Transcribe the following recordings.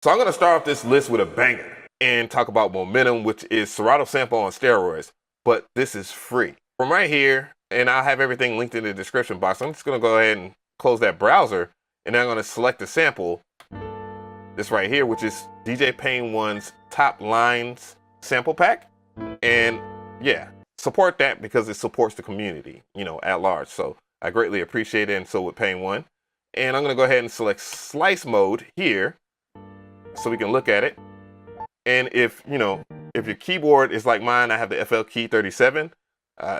So I'm going to start off this list with a banger and talk about Momentum, which is Serato Sample on steroids, but this is free. From right here, and I'll have everything linked in the description box, I'm just going to go ahead and close that browser, and then I'm going to select the sample, this right here, which is DJ Pain 1's Top Lines Sample Pack. And yeah, support that because it supports the community, you know, at large. So I greatly appreciate it, and so would Pain 1. And I'm going to go ahead and select Slice Mode here, so we can look at it. And if your keyboard is like mine, I have the FL key 37,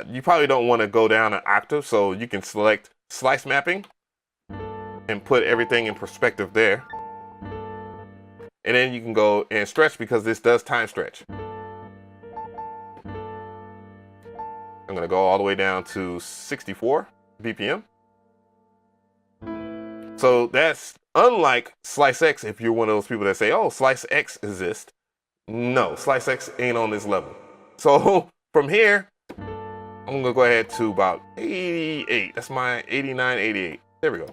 you probably don't want to go down an octave, so you can select slice mapping and put everything in perspective there. And then you can go and stretch, because this does time stretch. I'm going to go all the way down to 64 BPM. So that's unlike Slice X. If you're one of those people that say, oh, Slice X exists. No, Slice X ain't on this level. So from here, I'm gonna go ahead to about 88. That's my 89, 88. There we go.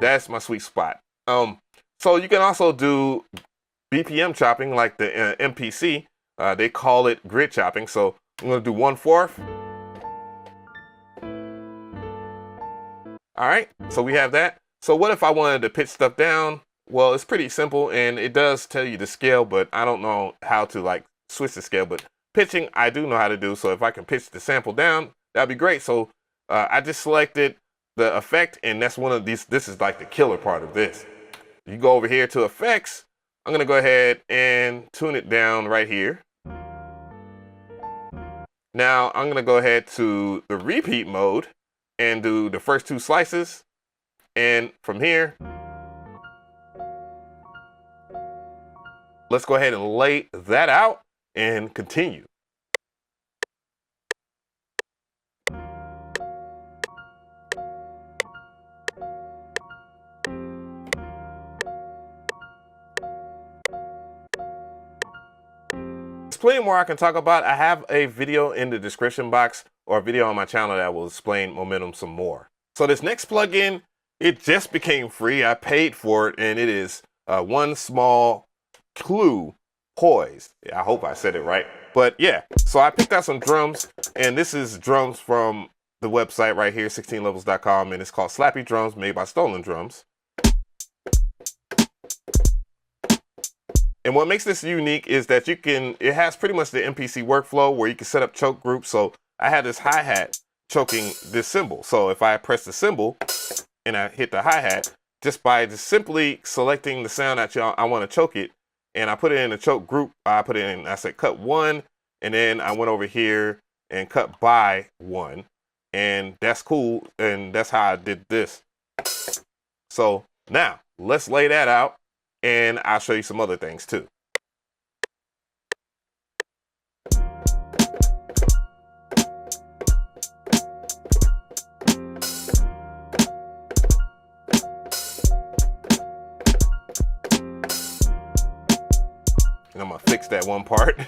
That's my sweet spot. So you can also do BPM chopping like the MPC. They call it grid chopping. So I'm gonna do 1/4. All right, so we have that. So what if I wanted to pitch stuff down? Well, it's pretty simple, and it does tell you the scale, but I don't know how to like switch the scale. But pitching, I do know how to do. So if I can pitch the sample down, that'd be great. So I just selected the effect, and that's one of these. This is like the killer part of this. You go over here to effects. I'm gonna go ahead and tune it down right here. Now I'm gonna go ahead to the repeat mode and do the first 2 slices. And from here, let's go ahead and lay that out and continue. There's plenty more I can talk about. I have a video in the description box, or a video on my channel, that will explain Momentum some more. So this next plugin, it just became free. I paid for it, and it is One Small Clue Poise. I hope I said it right. But yeah, so I picked out some drums, and this is drums from the website right here, 16levels.com, and it's called Slappy Drums, made by Stolen Drums. And what makes this unique is that it has pretty much the MPC workflow where you can set up choke groups. So I had this hi-hat choking this cymbal. So if I press the cymbal and I hit the hi-hat, just by simply selecting the sound that I want to choke it, and I put it in a choke group, I said cut 1, and then I went over here and cut by 1. And that's cool, and that's how I did this. So now let's lay that out, and I'll show you some other things too. And I'm gonna fix that one part.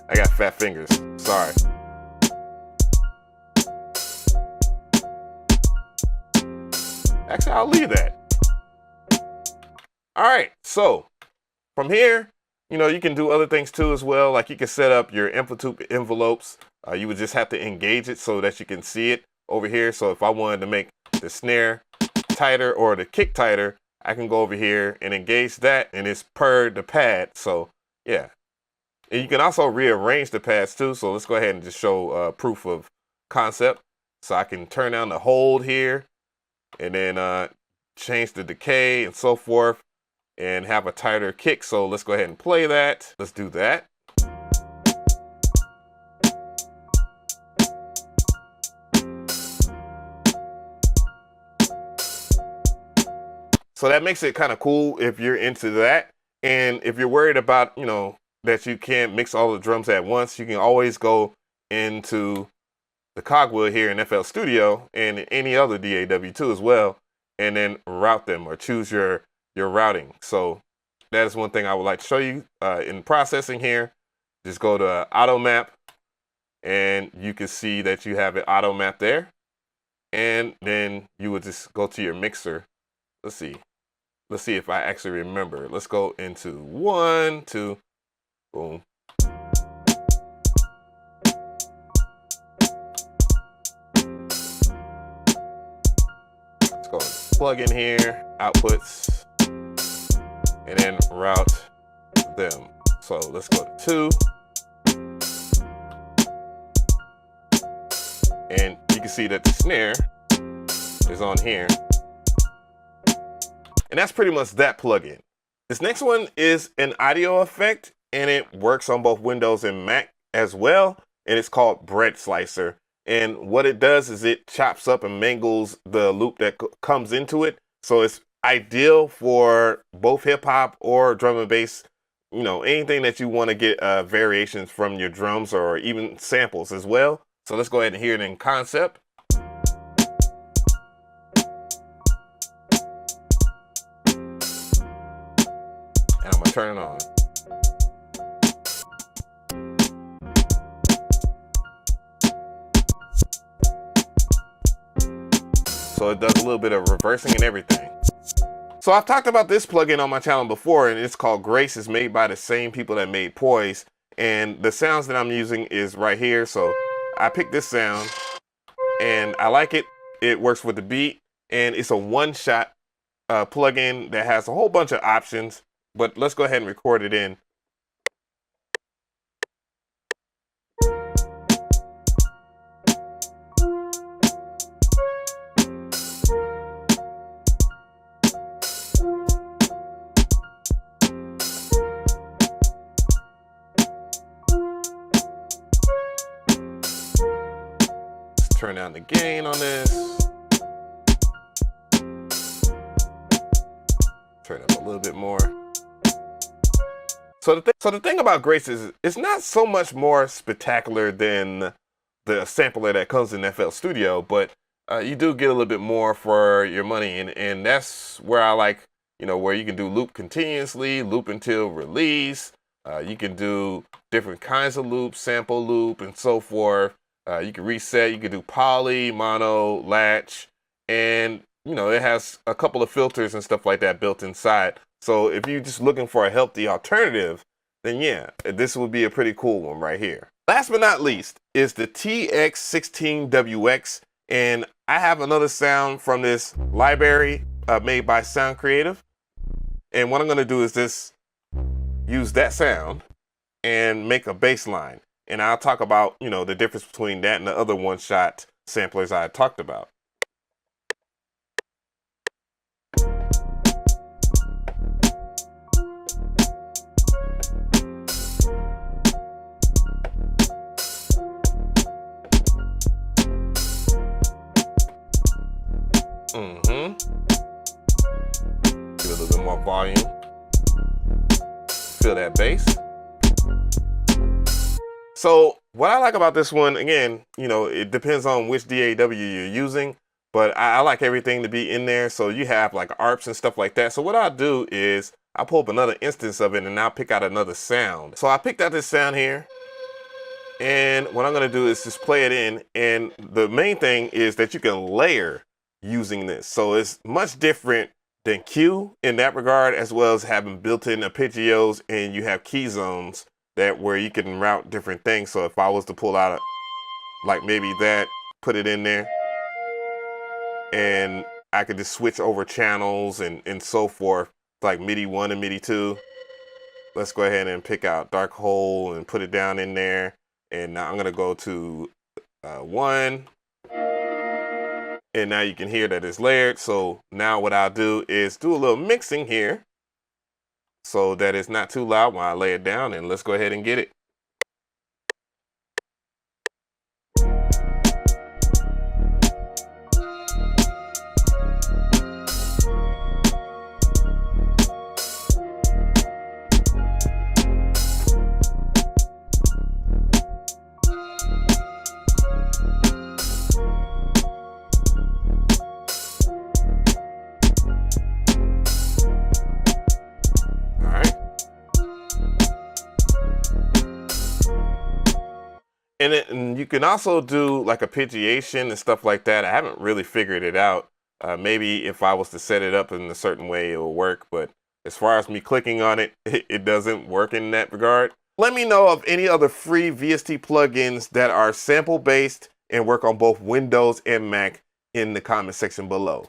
I got fat fingers, sorry. Actually, I'll leave that. All right, so from here, you can do other things too as well. Like you can set up your amplitude envelopes. You would just have to engage it so that you can see it over here. So if I wanted to make the snare tighter or the kick tighter, I can go over here and engage that, and it's per the pad. So yeah, and you can also rearrange the pads too. So let's go ahead and just show proof of concept. So I can turn down the hold here, and then change the decay and so forth, and have a tighter kick. So let's go ahead and play that. Let's do that. So that makes it kind of cool if you're into that. And if you're worried about, that you can't mix all the drums at once, you can always go into the cogwheel here in FL Studio and any other DAW too as well, and then route them or choose your routing. So that is one thing I would like to show you in processing here. Just go to auto map, and you can see that you have it auto map there. And then you would just go to your mixer. Let's see. Let's see if I actually remember. Let's go into 1, 2, boom. Let's go plug in here, outputs, and then route them. So let's go to 2. And you can see that the snare is on here. And that's pretty much that plugin. This next one is an audio effect, and it works on both Windows and Mac as well. And it's called Bread Slicer. And what it does is it chops up and mangles the loop that comes into it. So it's ideal for both hip hop or drum and bass. You know, anything that you want to get variations from your drums or even samples as well. So let's go ahead and hear it in concept. And I'm gonna turn it on. So it does a little bit of reversing and everything. So I've talked about this plugin on my channel before, and it's called Grace. It's made by the same people that made Poise. And the sounds that I'm using is right here. So I picked this sound and I like it. It works with the beat, and it's a one-shot plugin that has a whole bunch of options. But let's go ahead and record it in. Let's turn down the gain on this. Turn up a little bit more. So the thing about Grace is it's not so much more spectacular than the sampler that comes in FL Studio, but you do get a little bit more for your money, and that's where I like, you know, where you can do loop continuously, loop until release. You can do different kinds of loops, sample loop, and so forth. You can reset. You can do poly, mono, latch, and you know it has a couple of filters and stuff like that built inside. So if you're just looking for a healthy alternative, then yeah, this would be a pretty cool one right here. Last but not least is the TX16WX, and I have another sound from this library made by Sound Creative. And what I'm gonna do is just use that sound and make a bass line. And I'll talk about, you know, the difference between that and the other one-shot samplers I talked about. Give it a little bit more volume. Feel that bass. So what I like about this one, again, you know, it depends on which DAW you're using, but I like everything to be in there. So you have like ARPs and stuff like that. So what I'll do is I'll pull up another instance of it and I'll pick out another sound. So I picked out this sound here. And what I'm gonna do is just play it in. And the main thing is that you can layer using this. So it's much different than Q in that regard, as well as having built-in arpeggios, and you have key zones that where you can route different things. So if I was to pull out like maybe that, put it in there, and I could just switch over channels and so forth, like MIDI 1 and MIDI 2. Let's go ahead and pick out Dark Hole and put it down in there. And now I'm gonna go to 1. And now you can hear that it's layered. So now what I'll do is do a little mixing here so that it's not too loud when I lay it down, and let's go ahead and get it. And you can also do like arpeggiation and stuff like that. I haven't really figured it out. Maybe if I was to set it up in a certain way, it will work. But as far as me clicking on it, it doesn't work in that regard. Let me know of any other free VST plugins that are sample based and work on both Windows and Mac in the comment section below.